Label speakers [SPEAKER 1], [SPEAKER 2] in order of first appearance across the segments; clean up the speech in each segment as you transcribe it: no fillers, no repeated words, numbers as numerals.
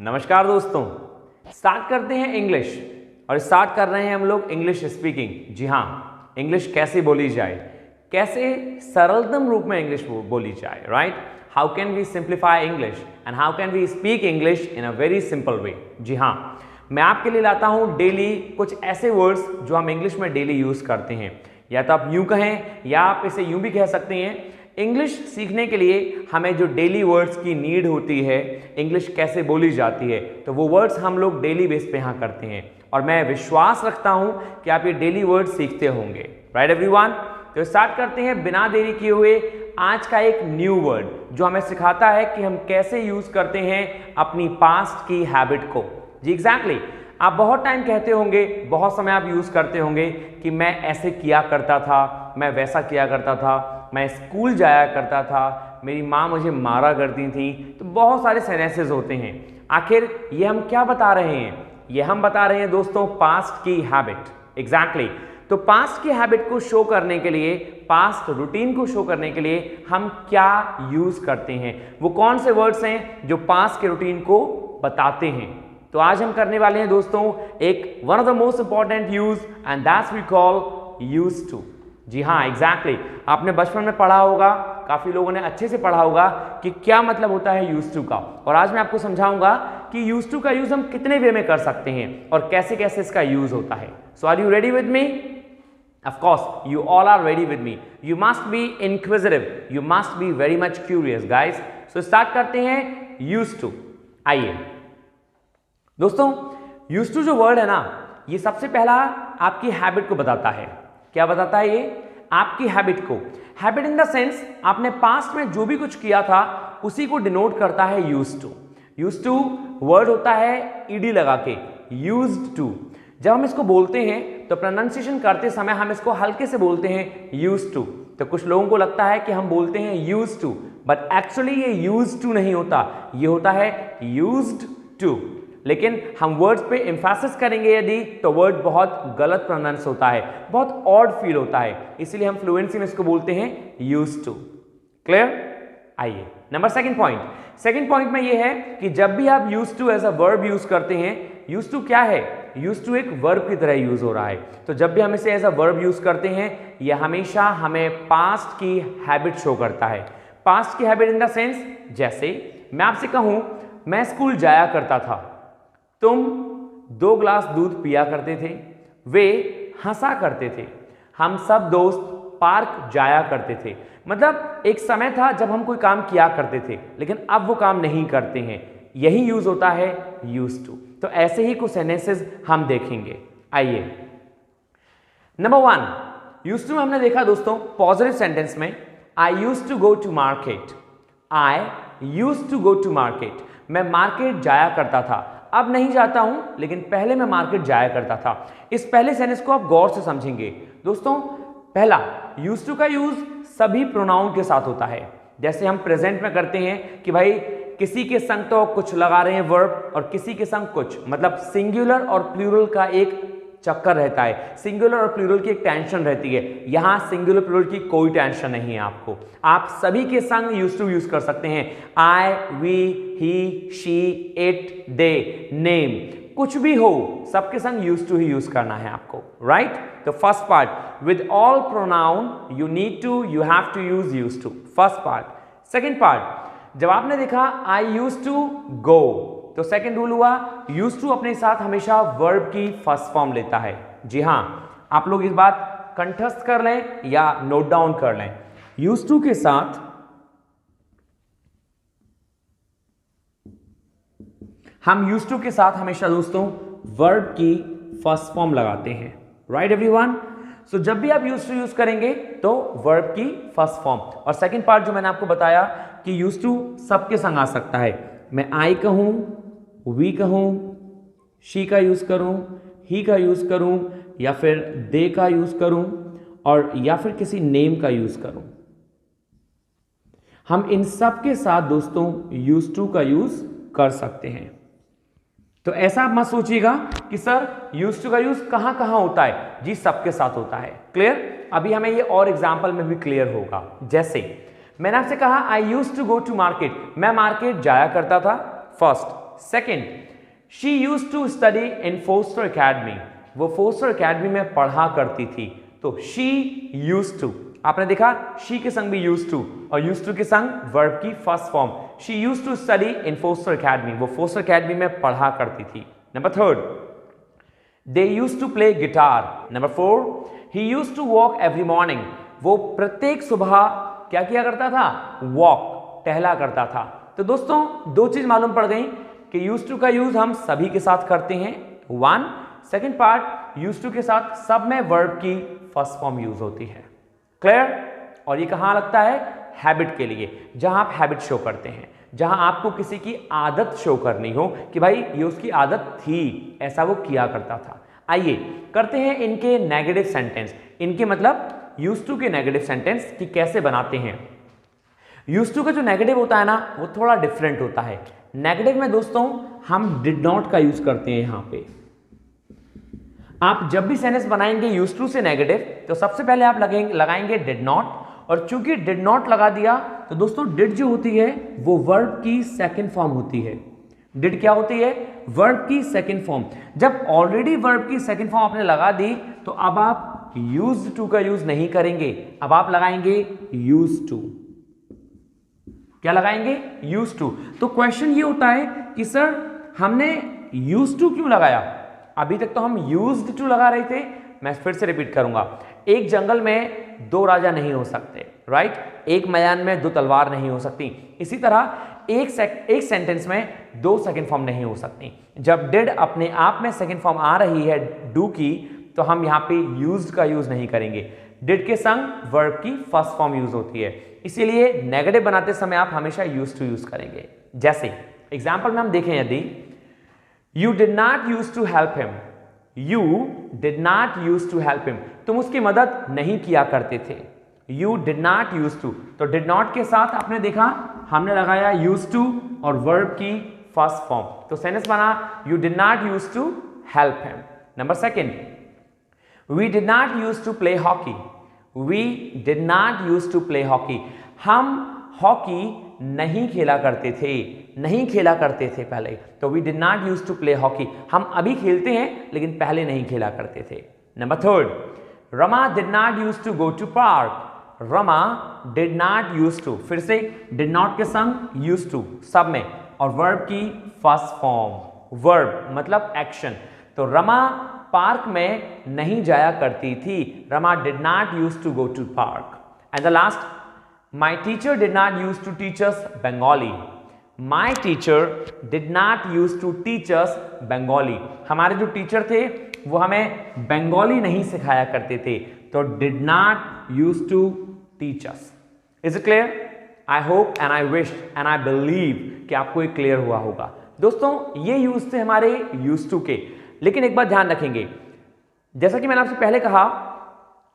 [SPEAKER 1] नमस्कार दोस्तों, स्टार्ट करते हैं इंग्लिश और स्टार्ट कर रहे हैं हम लोग इंग्लिश स्पीकिंग। जी हाँ, इंग्लिश कैसे बोली जाए, कैसे सरलतम रूप में इंग्लिश बोली जाए, right? How can we simplify English and how can we speak English in a very simple way. जी हाँ, मैं आपके लिए लाता हूँ डेली कुछ ऐसे वर्ड्स जो हम इंग्लिश में डेली यूज करते हैं, या तो आप यूं कहें या आप इसे यूं भी कह सकते हैं। इंग्लिश सीखने के लिए हमें जो डेली वर्ड्स की नीड होती है, इंग्लिश कैसे बोली जाती है, तो वो वर्ड्स हम लोग डेली बेस पे यहाँ करते हैं और मैं विश्वास रखता हूँ कि आप ये डेली वर्ड्स सीखते होंगे, राइट एवरीवन? तो स्टार्ट करते हैं बिना देरी किए हुए आज का एक न्यू वर्ड जो हमें सिखाता है कि हम कैसे यूज करते हैं अपनी पास्ट की हैबिट को। जी एग्जैक्टली, आप बहुत टाइम कहते होंगे, बहुत समय आप यूज करते होंगे कि मैं ऐसे किया करता था, मैं वैसा किया करता था, मैं स्कूल जाया करता था, मेरी माँ मुझे मारा करती थी। तो बहुत सारे सेंटेंसेस होते हैं। आखिर ये हम क्या बता रहे हैं? ये हम बता रहे हैं दोस्तों पास्ट की हैबिट। एग्जैक्टली, तो पास्ट की हैबिट को शो करने के लिए, पास्ट रूटीन को शो करने के लिए हम क्या यूज करते हैं, वो कौन से वर्ड्स हैं जो पास्ट के रूटीन को बताते हैं। तो आज हम करने वाले हैं दोस्तों एक one of the most important use and that's we call used to. जी हाँ एग्जैक्टली, आपने बचपन में पढ़ा होगा, काफी लोगों ने अच्छे से पढ़ा होगा कि क्या मतलब होता है यूज्ड टू का। और आज मैं आपको समझाऊंगा कि यूज्ड टू का यूज हम कितने वे में कर सकते हैं और कैसे कैसे इसका यूज होता है। So are you ready with me? Of course, you all are ready with me. You must be inquisitive. You must be very much curious, guys. So start करते हैं used to. आइए दोस्तों, used to जो word है ना, ये सबसे पहला आपकी हैबिट को बताता है। क्या बताता है ये? आपकी हैबिट को। हैबिट इन द सेंस आपने पास्ट में जो भी कुछ किया था उसी को डिनोट करता है used to. used to word होता है ed लगा के, used to। जब हम इसको बोलते हैं तो प्रोनाउंसिएशन करते समय हम इसको हल्के से बोलते हैं यूज्ड टू। तो कुछ लोगों को लगता है कि हम बोलते हैं यूज्ड टू, बट एक्चुअली ये यूज्ड टू नहीं होता, ये होता है यूज्ड टू। लेकिन हम वर्ड्स पे एम्फेसिस करेंगे यदि, तो वर्ड बहुत गलत प्रोनाउंस होता है, बहुत ऑड फील होता है, इसलिए हम फ्लुएंसी में इसको बोलते हैं यूज्ड टू। क्लियर? आइए नंबर सेकंड पॉइंट में ये है कि जब भी आप used to as a verb use करते हैं, यूज्ड टू क्या है? यूज्ड टू एक वर्ब की तरह यूज हो रहा है। तो जब भी हम इसे एज अ वर्ब यूज करते हैं, यह हमेशा हमें पास्ट की हैबिट शो करता है। पास्ट की हैबिट इन द सेंस, जैसे मैं आपसे कहूं मैं स्कूल जाया करता था, तुम 2 ग्लास दूध पिया करते थे, वे हंसा करते थे, हम सब दोस्त पार्क जाया करते थे। मतलब एक समय था जब हम कोई काम किया करते थे, लेकिन अब वो काम नहीं करते हैं। यही यूज होता है यूज्ड टू। तो ऐसे ही कुछ सेंटेंसेस हम देखेंगे। आइए नंबर 1, यूज्ड टू में हमने देखा दोस्तों पॉजिटिव सेंटेंस में, I used to go to market. I used to go to market, मैं मार्केट जाया करता था, अब नहीं जाता हूं, लेकिन पहले मैं मार्केट जाया करता था। इस पहले सेंटेंस को आप गौर से समझेंगे दोस्तों। पहला, यूज्ड टू का यूज सभी प्रोनाउन के साथ होता है। जैसे हम प्रेजेंट में करते हैं कि भाई किसी के संग तो कुछ लगा रहे हैं वर्ब और किसी के संग कुछ, मतलब सिंगुलर और प्लूरल का एक चक्कर रहता है, सिंगुलर और प्लूरल की एक टेंशन रहती है। यहां सिंगुलर प्लूरल की कोई टेंशन नहीं है आपको, आप सभी के संग यूज्ड टू यूज कर सकते हैं। I, we, he, she, it, they, name, कुछ भी हो, सबके संग यूज्ड टू ही यूज करना है आपको, राइट? तो first part, with all pronoun you need to, you have to use used to, first part. Second part, जब आपने देखा आई यूज्ड टू गो, तो सेकंड रूल हुआ यूज्ड टू अपने साथ हमेशा वर्ब की फर्स्ट फॉर्म लेता है। जी हां, आप लोग इस बात कंठस्थ कर लें या नोट डाउन कर लें। यूज्ड टू के साथ हम यूज्ड टू के साथ हमेशा दोस्तों वर्ब की फर्स्ट फॉर्म लगाते हैं, राइट एवरीवन? सो जब भी आप यूज्ड टू यूज करेंगे तो वर्ब की फर्स्ट फॉर्म। और सेकंड पार्ट जो मैंने आपको बताया कि यूज्ड टू सबके संग आ सकता है। मैं आई कहूं, वी कहूं, शी का यूज करूं, ही का यूज करूं, या फिर दे का यूज करूं, और या फिर किसी नेम का यूज करूं, हम इन सब के साथ दोस्तों यूज्ड टू का यूज कर सकते हैं। तो ऐसा आप मत सोचिएगा कि सर यूज्ड टू का यूज कहां कहां होता है। जी सबके साथ होता है। क्लियर? अभी हमें ये और एग्जांपल में भी क्लियर होगा। जैसे मैंने आपसे कहा I used to go to market, मैं मार्केट जाया करता था, first. Second, she used to study in Foster Academy, वो फोस्टर एकेडमी में पढ़ा करती थी। तो शी यूज्ड टू, आपने देखा शी के संग भी यूज्ड टू और यूज्ड टू के संग वर्ब की first form. She used to study in Foster Academy, वो फोस्टर एकेडमी में पढ़ा करती थी। Number third, they used to play guitar. Number four, he used to walk every morning, वो प्रत्येक सुबह क्या किया करता था, वॉक, टहला करता था। तो दोस्तों दो चीज मालूम पड़ गई कि यूज्ड टू का यूज हम सभी के साथ करते हैं, one. Second part, used to के साथ सब में वर्ब की फर्स्ट फॉर्म यूज होती है। क्लियर? और ये कहां लगता है, हैबिट के लिए, जहां आप हैबिट शो करते हैं, जहां आपको किसी की आदत शो करनी हो कि भाई ये उसकी आदत थी, ऐसा वो किया करता था। आइए करते हैं इनके नेगेटिव सेंटेंस, इनके मतलब यूज्ड टू के नेगेटिव सेंटेंस कि कैसे बनाते हैं। यूज्ड टू का जो नेगेटिव होता है ना, वो थोड़ा डिफरेंट होता है। नेगेटिव में दोस्तों हम डिड नॉट का यूज करते हैं। यहां पे आप जब भी सेंटेंस बनाएंगे यूज्ड टू से नेगेटिव, तो सबसे पहले आप लगाएंगे डिड नॉट, और चूंकि डिड नॉट लगा दिया तो दोस्तों डिड जो होती है वो वर्ब की सेकंड फॉर्म होती है। डिड क्या होती है, वर्ब की सेकंड फॉर्म। जब ऑलरेडी वर्ब की सेकंड फॉर्म आपने लगा दी तो अब आप यूज्ड टू का यूज नहीं करेंगे, अब आप लगाएंगे यूज्ड टू। क्या लगाएंगे, यूज्ड टू। तो क्वेश्चन ये होता है कि सर हमने यूज्ड टू क्यों लगाया, अभी तक तो हम यूज्ड टू लगा रहे थे। मैं फिर से रिपीट करूंगा, एक जंगल में दो राजा नहीं हो सकते, राइट, एक मैदान में दो तलवार नहीं हो सकती। इसी तरह एक सेंटेंस में दो सेकंड फॉर्म नहीं हो सकती। जब डिड अपने आप में सेकंड फॉर्म आ रही है डू की, तो हम यहां पे यूज्ड का यूज नहीं करेंगे, डिड के संग वर्ब की फर्स्ट फॉर्म यूज होती है। इसीलिए नेगेटिव बनाते समय आप हमेशा यूज्ड टू यूज करेंगे। जैसे एग्जांपल में हम देखें, यदि you did not use to help him, you did not use to help him, तुम उसकी मदद नहीं किया करते थे। You did not use to, तो डिड नॉट के साथ आपने देखा हमने लगाया यूज टू और वर्ब की फर्स्ट फॉर्म, तो सेंटेंस बना you did not use to help him. Number second, we did not use to play hockey, we did not use to play hockey, हम हॉकी नहीं खेला करते थे, नहीं खेला करते थे पहले, तो we did not use to play hockey, हम अभी खेलते हैं लेकिन पहले नहीं खेला करते थे। Number third, Rama did not use to go to park, Rama did not use to, फिर से डिड नॉट के संग यूज टू सब में, और वर्ब की फर्स्ट फॉर्म, वर्ब मतलब एक्शन, तो रमा पार्क में नहीं जाया करती थी, Rama did not use to go to park. And the last, my teacher did not use to teach us Bengali, my teacher did not use to teach us Bengali, हमारे जो teacher थे वो हमें बंगाली नहीं सिखाया करते थे, तो did not use to teach us. Is it clear? I hope and I wish and I believe कि आपको ये क्लियर हुआ होगा। दोस्तों ये यूज थे हमारे यूज टू के, लेकिन एक बात ध्यान रखेंगे, जैसा कि मैंने आपसे पहले कहा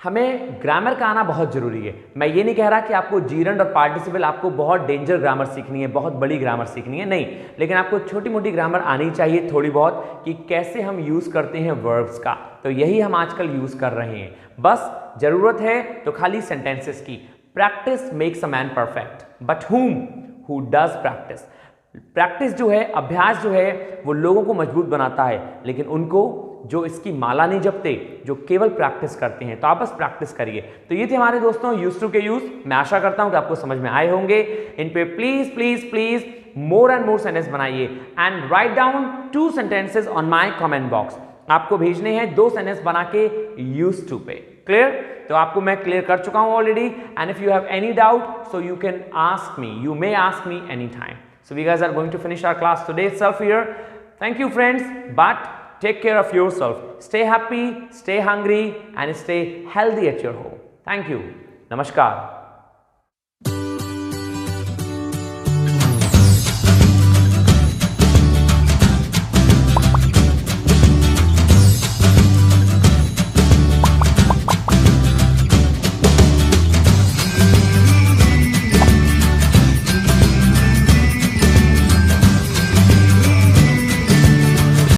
[SPEAKER 1] हमें ग्रामर का आना बहुत जरूरी है। मैं ये नहीं कह रहा कि आपको जीरंड और पार्टिसिपल आपको बहुत डेंजर ग्रामर सीखनी है, बहुत बड़ी ग्रामर सीखनी है, नहीं, लेकिन आपको छोटी मोटी ग्रामर आनी चाहिए थोड़ी बहुत, कि कैसे हम यूज करते हैं वर्ब्स का। तो यही हम आजकल यूज कर रहे हैं। बस जरूरत है तो खाली सेंटेंसेस की। Practice makes a man perfect, but whom who does practice. Practice जो है, अभ्यास जो है, वो लोगों को मजबूत बनाता है, लेकिन उनको जो इसकी माला नहीं जपते, जो केवल प्रैक्टिस करते हैं। तो आप बस प्रैक्टिस करिए। तो ये थे हमारे दोस्तों यूज टू के यूज। मैं आशा करता हूं कि आपको समझ में आए होंगे। इन पे please please please more and more sentence बनाइए and write down 2 sentences on my comment box. आपको भेजने हैं 2 सेंटेंस बना के यूज टू पे। क्लियर? तो आपको मैं क्लियर कर चुका हूं already. And if you have any doubt so you can ask me, you may ask me anytime. So we guys are going to finish our class today itself here. Thank you friends, but take care of yourself. Stay happy, stay hungry and stay healthy at your home. Thank you. Namaskar.